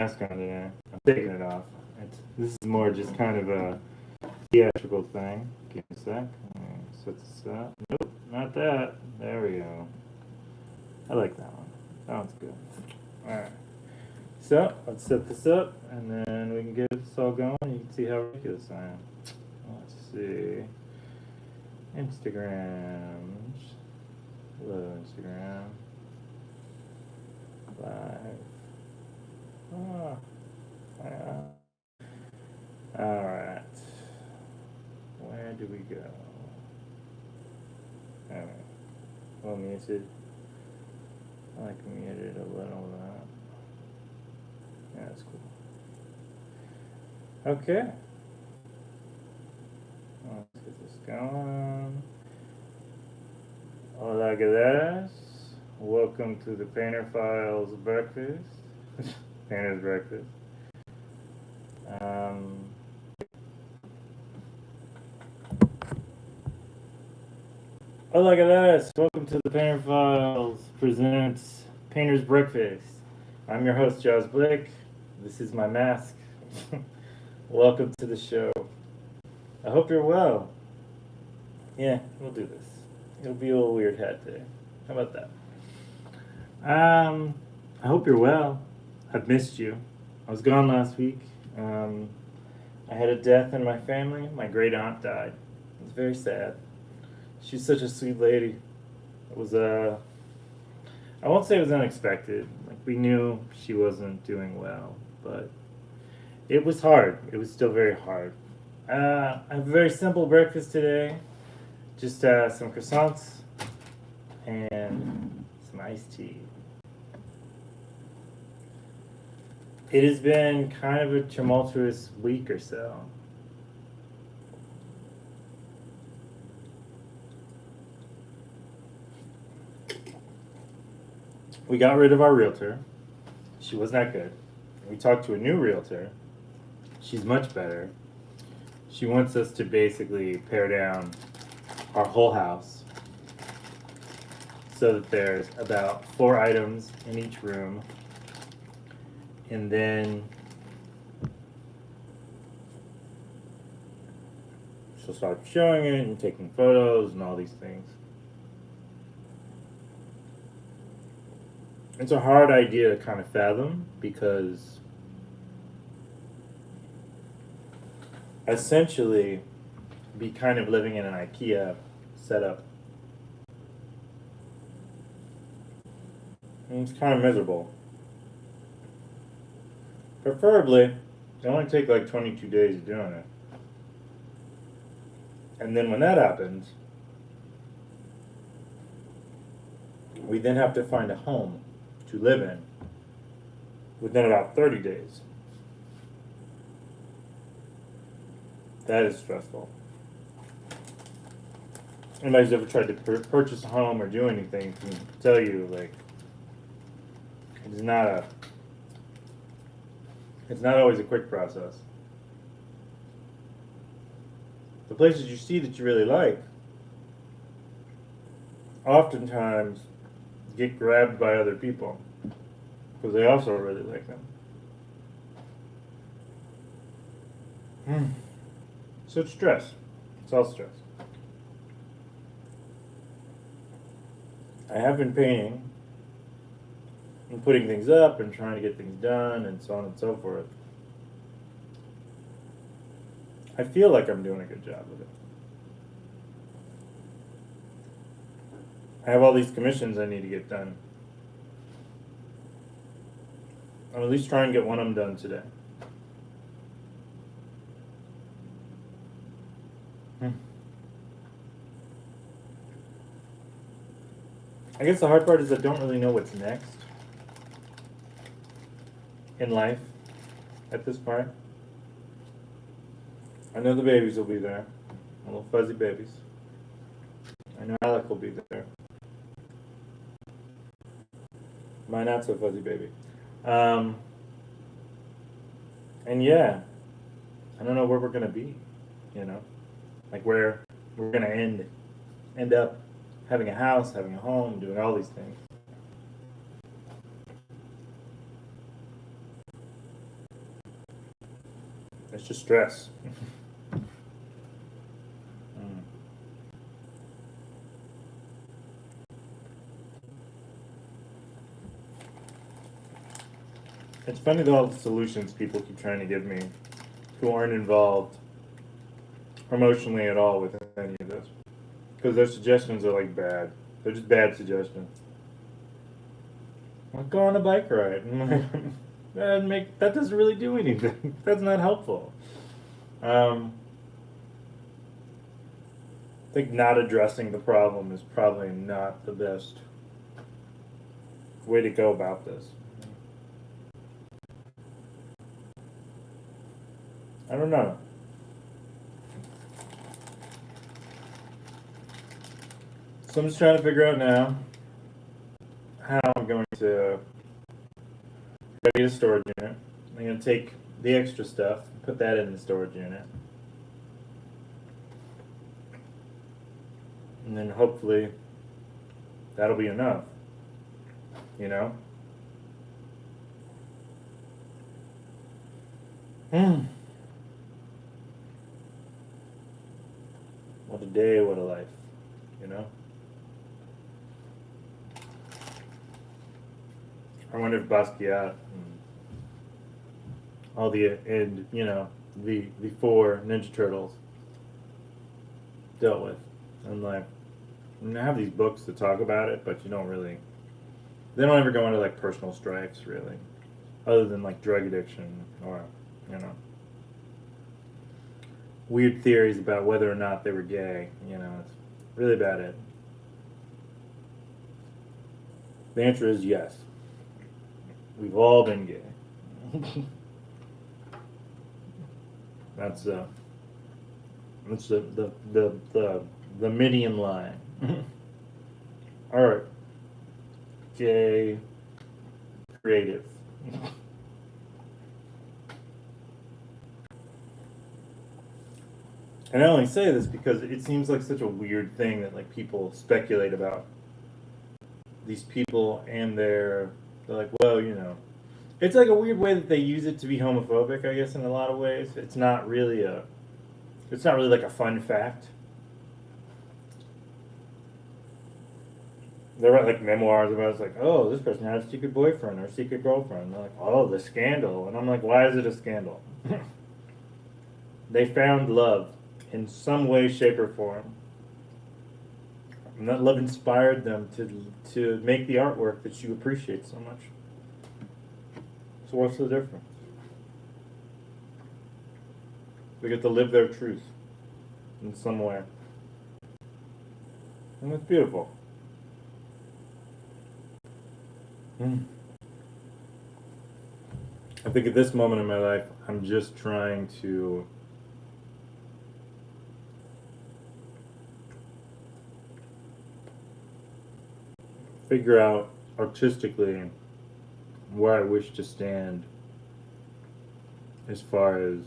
mask on today. I'm taking it off. This is more just kind of a theatrical thing. Give me a sec. Set this up. Nope, not that. There we go. I like that one. That one's good. Alright. So, let's set this up, and then we can get this all going. You can see how ridiculous I am. Let's see. Instagram. Hello, Instagram. Live. Alright. Where do we go? Alright. Well, muted. I like muted a little bit. Yeah, that's cool. Okay. Let's get this going. Hola, guys. Welcome to the Painter Files breakfast. Painter's breakfast. Hola, guys. Welcome to the Painter Files presents Painter's breakfast. I'm your host, Jaws Blick. This is my mask. Welcome to the show. I hope you're well. Yeah, we'll do this. It'll be a little weird hat day. How about that? I hope you're well. I've missed you. I was gone last week. I had a death in my family. My great aunt died. It was very sad. She's such a sweet lady. It was I won't say it was unexpected. Like, we knew she wasn't doing well, but it was hard. It was still very hard. I have a very simple breakfast today. Just some croissants and some iced tea. It has been kind of a tumultuous week or so. We got rid of our realtor. She was not good. We talked to a new realtor. She's much better. She wants us to basically pare down our whole house so that there's about 4 items in each room. And then she'll start showing it and taking photos and all these things. It's a hard idea to kind of fathom because essentially be kind of living in an IKEA setup. And it's kind of miserable. Preferably, it only take like 22 days of doing it. And then when that happens, we then have to find a home to live in within about 30 days. That is stressful. Anybody's ever tried to purchase a home or do anything can tell you, like, it's not always a quick process. The places you see that you really like oftentimes get grabbed by other people because they also really like them. So it's stress. It's all stress. I have been painting and putting things up and trying to get things done and so on and so forth. I feel like I'm doing a good job with it. I have all these commissions I need to get done. I'll at least try and get one of them done today. I guess the hard part is I don't really know what's next in life at this point. I know the babies will be there, my little fuzzy babies. I know Alec will be there, my not so fuzzy baby. And yeah, I don't know where we're gonna be, like where we're gonna end up having a house, having a home, doing all these things. It's just stress. Mm. It's funny though, all the solutions people keep trying to give me who aren't involved emotionally at all with any of this. Because their suggestions are like bad. They're just bad suggestions. Like, go on a bike ride. That doesn't really do anything. That's not helpful. I think not addressing the problem is probably not the best way to go about this. I don't know. So I'm just trying to figure out now how I'm going to get a storage unit. I'm going to take the extra stuff, put that in the storage unit. And then hopefully that'll be enough. You know? What a day, what a life. You know? I wonder if Basquiat and all the the four Ninja Turtles dealt with. And like, I have these books that talk about it, but you don't really. They don't ever go into like personal strifes, really, other than like drug addiction or weird theories about whether or not they were gay. It's really about it. The answer is yes. We've all been gay. That's the Midian line. All right, gay, creative. And I only say this because it seems like such a weird thing that like people speculate about these people and they're like, well, it's like a weird way that they use it to be homophobic, I guess, in a lot of ways. It's not really like a fun fact. They write like memoirs about it. It's like, oh, this person had a secret boyfriend or secret girlfriend. And they're like, oh, the scandal. And I'm like, why is it a scandal? They found love in some way, shape, or form. And that love inspired them to make the artwork that you appreciate so much. So what's the difference? They get to live their truth in some way. And it's beautiful. I think at this moment in my life, I'm just trying to figure out artistically where I wish to stand as far as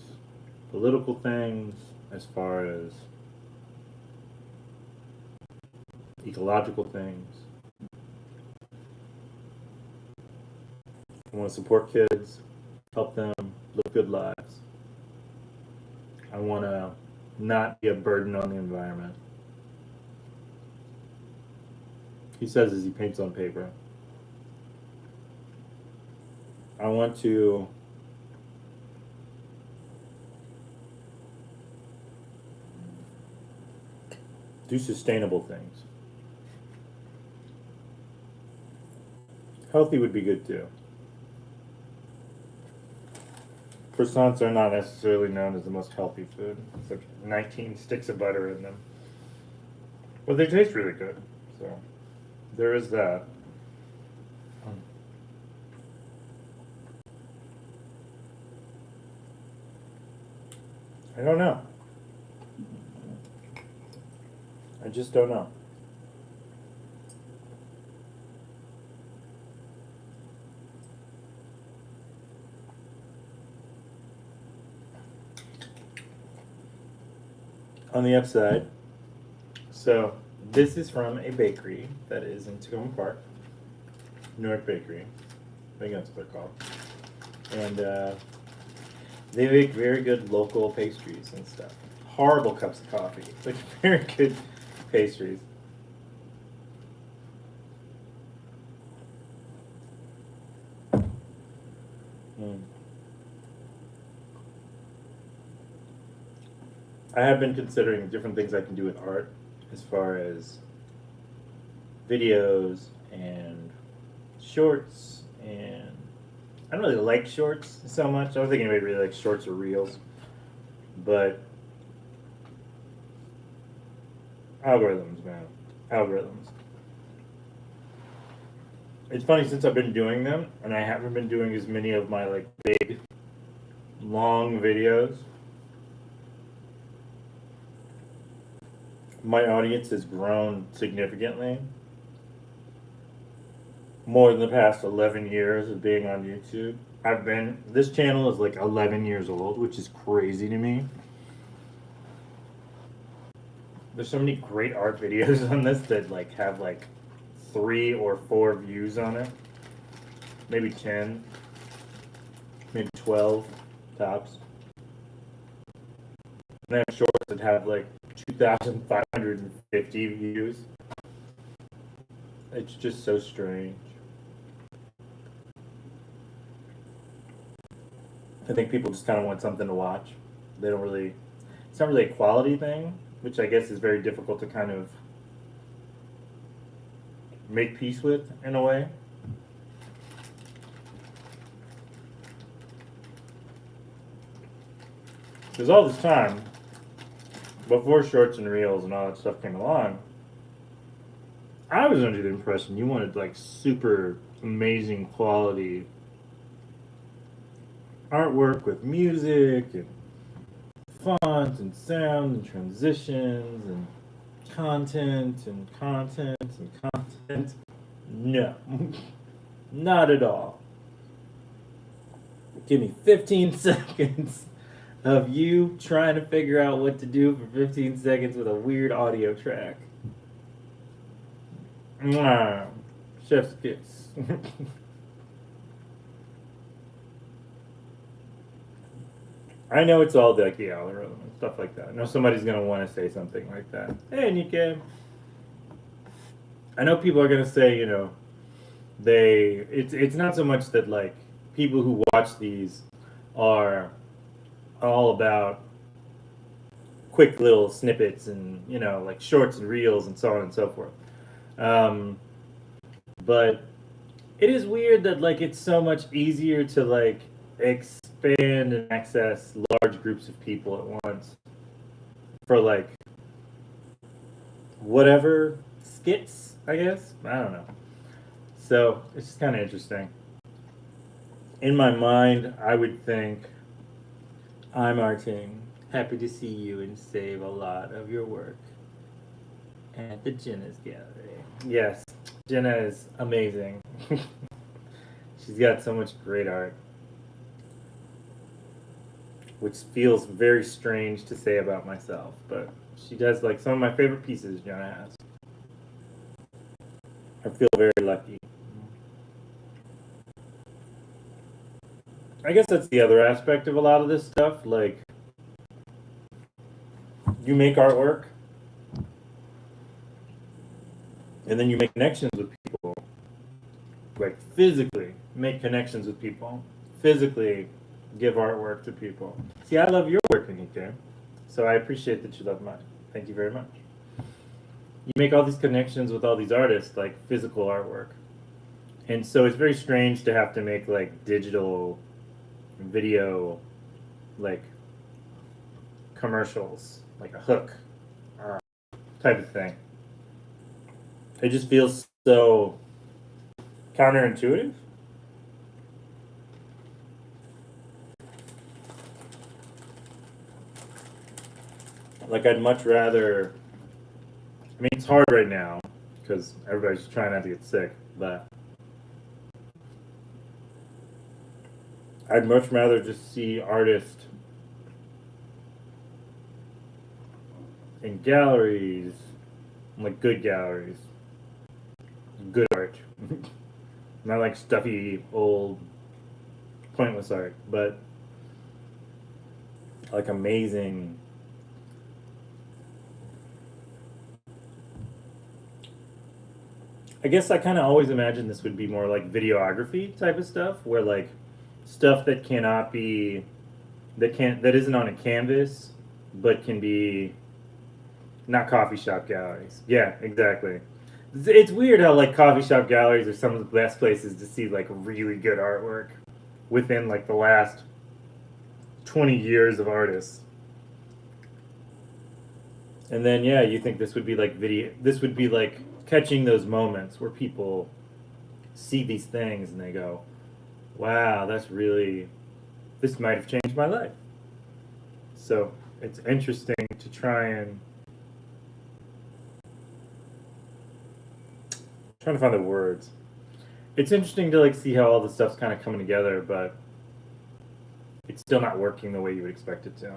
political things, as far as ecological things. I want to support kids, help them live good lives. I want to not be a burden on the environment. He says as he paints on paper. I want to do sustainable things. Healthy would be good too. Croissants are not necessarily known as the most healthy food. It's like 19 sticks of butter in them. But they taste really good. So there is that. I don't know. I just don't know. On the upside, so this is from a bakery that is in Tacoma Park, Newark Bakery. I think that's what they're called. And They make very good local pastries and stuff. Horrible cups of coffee. Like very good pastries. Mm. I have been considering different things I can do with art as far as videos and shorts, and I don't really like shorts so much. I don't think anybody really likes shorts or reels, but algorithms, man, algorithms. It's funny since I've been doing them, and I haven't been doing as many of my like big, long videos. My audience has grown significantly more than the past 11 years of being on YouTube. This channel is like 11 years old, which is crazy to me. There's so many great art videos on this that like have like 3 or 4 views on it. Maybe 10, maybe 12 tops. And I have shorts that have like 2,550 views. It's just so strange. I think people just kind of want something to watch. They don't really, it's not really a quality thing, which I guess is very difficult to kind of make peace with in a way. Because all this time, before shorts and reels and all that stuff came along, I was under the impression you wanted like super amazing quality artwork with music and fonts and sound and transitions and content and content and content. No, not at all. Give me 15 seconds of you trying to figure out what to do for 15 seconds with a weird audio track. Mwah. Chef's kiss. I know it's all like the algorithm and stuff like that. I know somebody's gonna want to say something like that. Hey, Nikkei. I know people are gonna say, it's not so much that like people who watch these are all about quick little snippets and like shorts and reels and so on and so forth. But it is weird that like it's so much easier to like expand and access large groups of people at once for like whatever skits, I guess. I don't know. So it's just kind of interesting. In my mind, I would think, I'm Arting. Happy to see you and save a lot of your work at the Jenna's Gallery. Yes, Jenna is amazing. She's got so much great art, which feels very strange to say about myself, but she does like some of my favorite pieces Jenna has. I feel very lucky. I guess that's the other aspect of a lot of this stuff. Like, you make artwork, and then you make connections with people. Like, physically make connections with people. Physically give artwork to people. See, I love your work, Anita. So I appreciate that you love mine. Thank you very much. You make all these connections with all these artists, like physical artwork. And so it's very strange to have to make like digital video, like commercials, like a hook type of thing. It just feels so counterintuitive. Like I'd much rather. I mean, it's hard right now because everybody's trying not to get sick, but I'd much rather just see artists in galleries, like good galleries, good art, not like stuffy, old, pointless art, but like amazing. I guess I kind of always imagined this would be more like videography type of stuff, where like stuff that cannot be that isn't on a canvas, but can be not coffee shop galleries. Yeah, exactly. It's weird how like coffee shop galleries are some of the best places to see like really good artwork within like the last 20 years of artists. And then yeah, you think this would be like video this would be like catching those moments where people see these things and they go, "Wow, that's really this might have changed my life." So, it's interesting to try and trying to find the words. It's interesting to like see how all this stuff's kind of coming together, but it's still not working the way you would expect it to.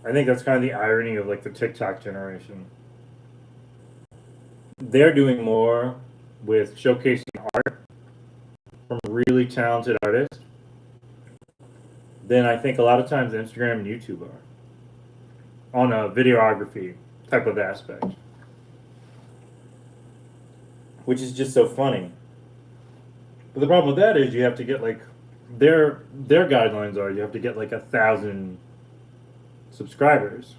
I think that's kind of the irony of like the TikTok generation. They're doing more with showcasing art from really talented artists than I think a lot of times Instagram and YouTube are on a videography type of aspect, which is just so funny. But the problem with that is you have to get like their guidelines are you have to get like 1,000 subscribers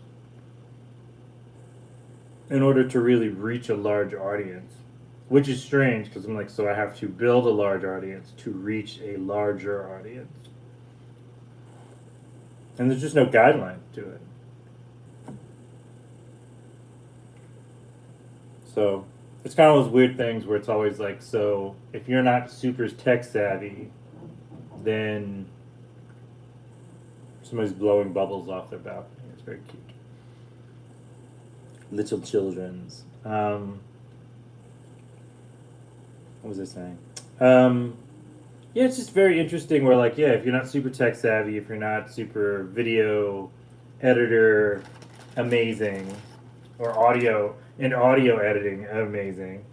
in order to really reach a large audience, which is strange because I'm like, so I have to build a large audience to reach a larger audience, and there's just no guideline to it. So it's kind of those weird things where it's always like, so if you're not super tech savvy, then somebody's blowing bubbles off their balcony. It's very cute. Little children's. What was I saying? Yeah, it's just very interesting. Where like, yeah, if you're not super tech savvy, if you're not super video editor amazing, or audio editing amazing,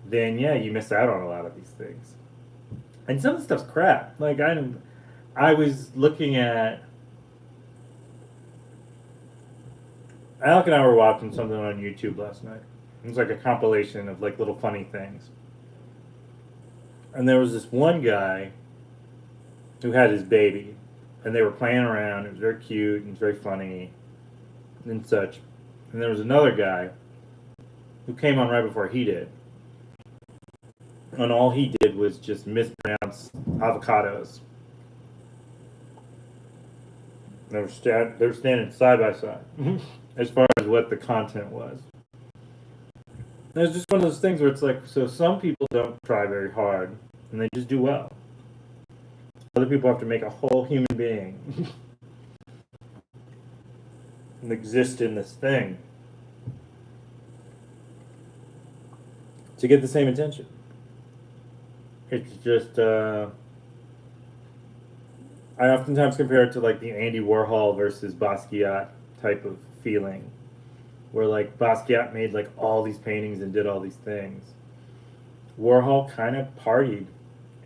then yeah, you miss out on a lot of these things. And some of the stuff's crap. Like I was looking at. Alec and I were watching something on YouTube last night. It was like a compilation of like little funny things. And there was this one guy who had his baby, and they were playing around. It was very cute and very funny and such. And there was another guy who came on right before he did. And all he did was just mispronounce avocados. They were standing side by side as far as what the content was. And it's just one of those things where it's like, so some people don't try very hard and they just do well. Other people have to make a whole human being and exist in this thing to get the same attention. It's just, I oftentimes compare it to like the Andy Warhol versus Basquiat type of feeling, where like Basquiat made like all these paintings and did all these things. Warhol kind of partied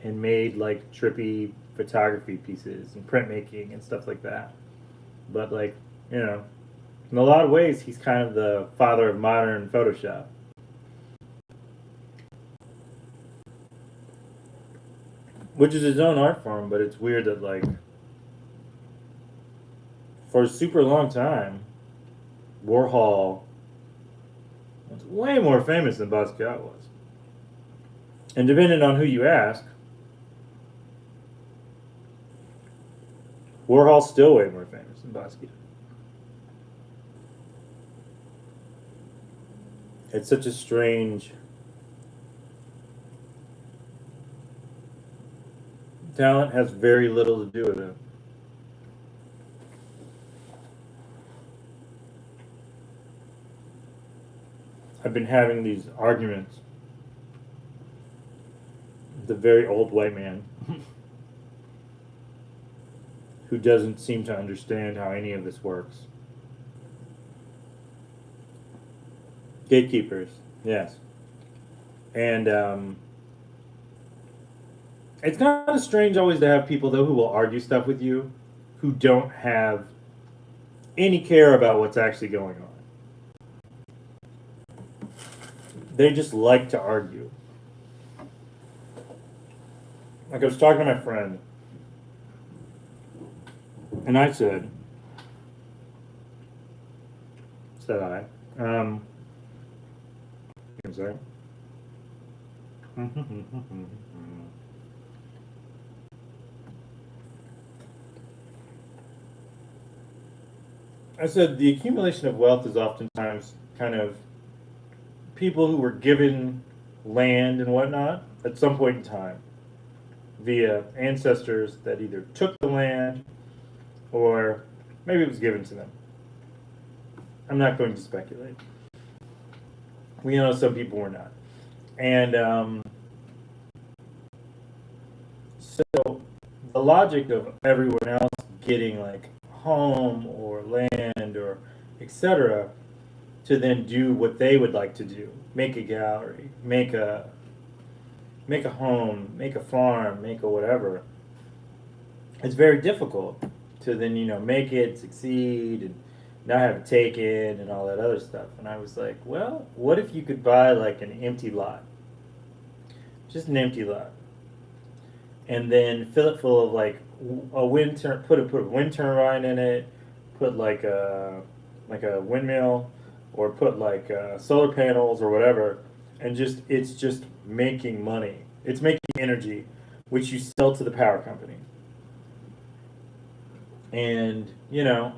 and made like trippy photography pieces and printmaking and stuff like that. But like, you know, in a lot of ways, he's kind of the father of modern Photoshop. Which is his own art form, but it's weird that like for a super long time, Warhol was way more famous than Basquiat was. And depending on who you ask, Warhol's still way more famous than Basquiat. It's such a strange talent has very little to do with it. I've been having these arguments with the very old white man who doesn't seem to understand how any of this works. Gatekeepers, yes. And it's kind of strange always to have people though who will argue stuff with you who don't have any care about what's actually going on. They just like to argue. Like I was talking to my friend, and I said, I'm sorry. I said the accumulation of wealth is oftentimes kind of people who were given land and whatnot at some point in time via ancestors that either took the land or maybe it was given to them. I'm not going to speculate. We know some people were not. And so the logic of everyone else getting like home or land or etc. to then do what they would like to do, make a gallery, make a home, make a farm, make a whatever. It's very difficult to then make it succeed and not have it taken and all that other stuff. And I was like, well, what if you could buy like an empty lot, just an empty lot, and then fill it full of like a wind turn, put a wind turbine in it, put like a windmill, or put like solar panels or whatever, and it's just making money. It's making energy, which you sell to the power company. And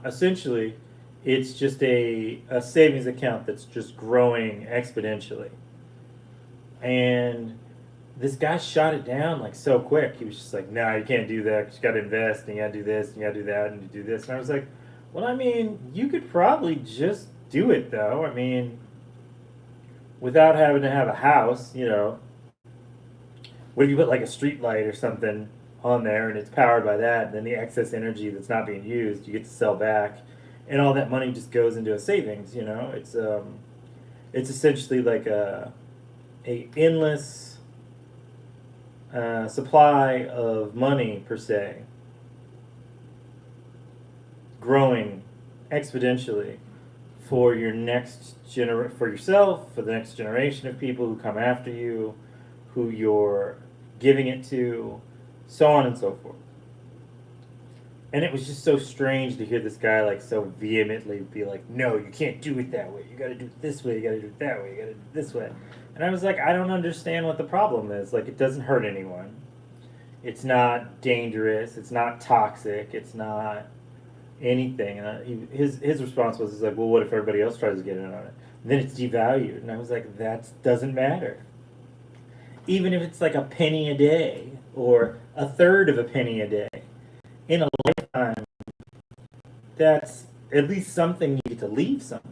essentially, it's just a savings account that's just growing exponentially. And this guy shot it down like so quick. He was just like, "No, you can't do that. 'Cause you got to invest, and you got to do this, and you got to do that, and you do this." And I was like, "Well, I mean, you could probably just do it, though. I mean, without having to have a house, What if you put like a street light or something on there, and it's powered by that, and then the excess energy that's not being used, you get to sell back, and all that money just goes into a savings. It's essentially like a endless supply of money per se, growing exponentially for for yourself, for the next generation of people who come after you, who you're giving it to, so on and so forth. And it was just so strange to hear this guy like so vehemently be like, "No, you can't do it that way. You got to do it this way. You got to do it that way. You got to do it this way." And I was like, I don't understand what the problem is. Like, it doesn't hurt anyone. It's not dangerous. It's not toxic. It's not anything. And his response was, he's like, "Well, what if everybody else tries to get in on it? And then it's devalued." And I was like, that doesn't matter. Even if it's like a penny a day or a third of a penny a day in a lifetime, that's at least something you get to leave someone.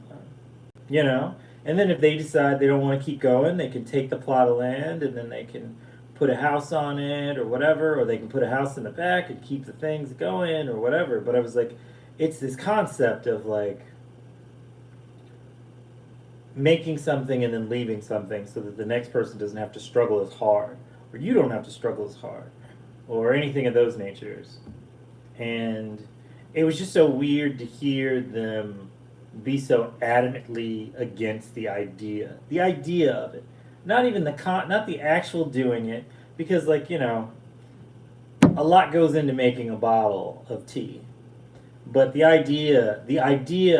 And then if they decide they don't want to keep going, they can take the plot of land and then they can put a house on it or whatever, or they can put a house in the back and keep the things going or whatever. But I was like, it's this concept of like making something and then leaving something so that the next person doesn't have to struggle as hard, or you don't have to struggle as hard, or anything of those natures. And it was just so weird to hear them be so adamantly against the idea of it, not even not the actual doing it, because a lot goes into making a bottle of tea. But the idea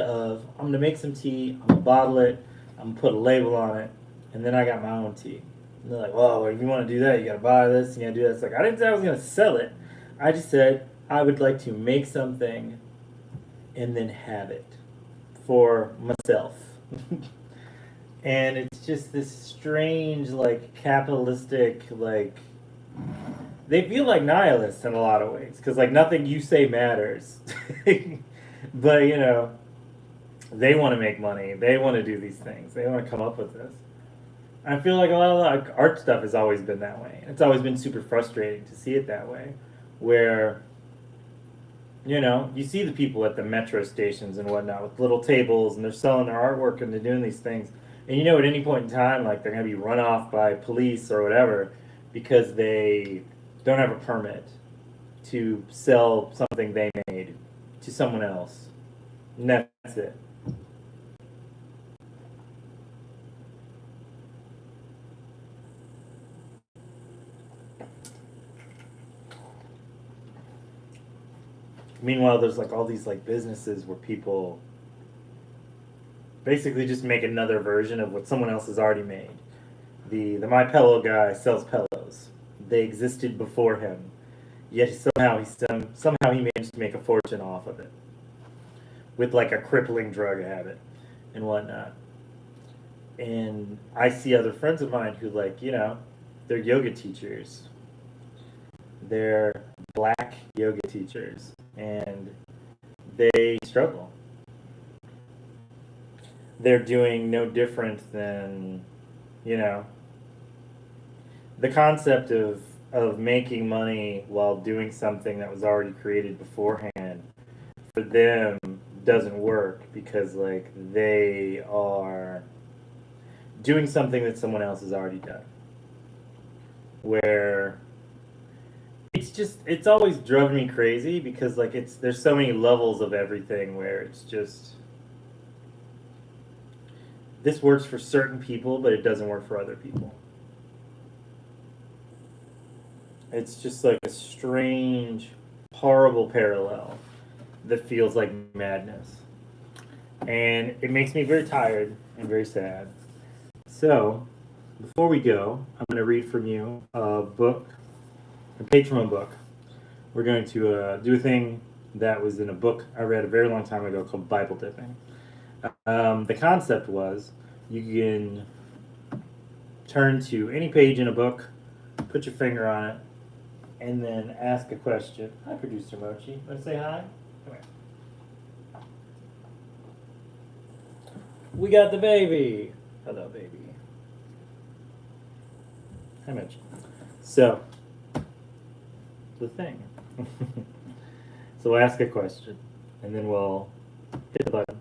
of, I'm gonna make some tea, I'm gonna bottle it, I'm gonna put a label on it, and then I got my own tea. And they're like, "Well, if you want to do that, you gotta buy this, you gotta do that." It's like, I didn't say I was gonna sell it. I just said I would like to make something and then have it for myself. And it's just this strange, like, capitalistic, like, they feel like nihilists in a lot of ways, because like nothing you say matters. But they want to make money, they want to do these things, they want to come up with this. I feel like a lot of like art stuff has always been that way. It's always been super frustrating to see it that way, where you see the people at the metro stations and whatnot with little tables, and they're selling their artwork and they're doing these things, and at any point in time, like, they're going to be run off by police or whatever because they don't have a permit to sell something they made to someone else. And that's it. Meanwhile, there's like all these like businesses where people basically just make another version of what someone else has already made. The My Pillow guy sells pillows. They existed before him, yet somehow he managed to make a fortune off of it with like a crippling drug habit and whatnot. And I see other friends of mine who like they're yoga teachers. They're black yoga teachers, and they struggle. They're doing no different than, you know, the concept of making money while doing something that was already created beforehand for them doesn't work because like they are doing something that someone else has already done. Where it's always driven me crazy because like there's so many levels of everything where it's just this works for certain people but it doesn't work for other people. It's just like a strange, horrible parallel that feels like madness. And it makes me very tired and very sad. So, before we go, I'm going to read from you a book, a page from a book. We're going to do a thing that was in a book I read a very long time ago called Bible dipping. The concept was you can turn to any page in a book, put your finger on it, and then ask a question. Hi, Producer Mochi. Want to say hi? Come here. We got the baby. Hello, baby. Hi, Mochi. So, the thing. So we'll ask a question, and then we'll hit the button.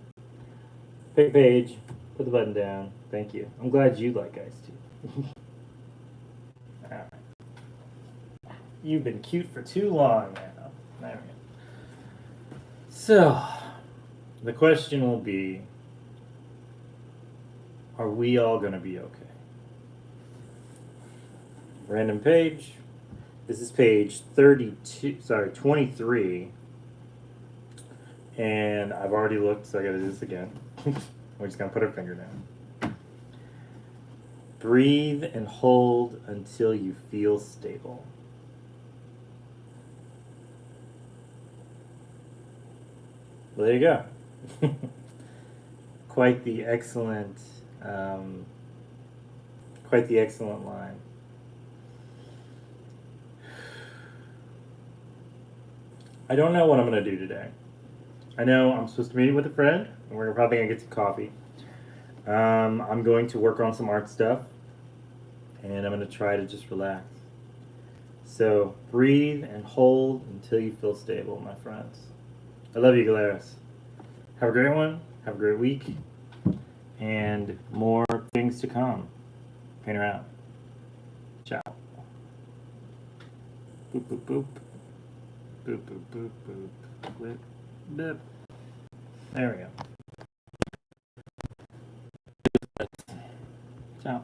Pick a page, put the button down. Thank you. I'm glad you like iced tea. Alright. You've been cute for too long now. There we go. So, the question will be, are we all going to be okay? Random page. This is page 23. And I've already looked, so I gotta do this again. We're just gonna put our finger down. Breathe and hold until you feel stable. Well, there you go. Quite the excellent line. I don't know what I'm going to do today. I know I'm supposed to meet with a friend, and we're probably going to get some coffee. I'm going to work on some art stuff, and I'm going to try to just relax. So, breathe and hold until you feel stable, my friends. I love you, Galaris. Have a great one. Have a great week. And more things to come. Painter out. Ciao. Boop, boop, boop. Boop, boop, boop, boop. Blip, blip. There we go. Ciao.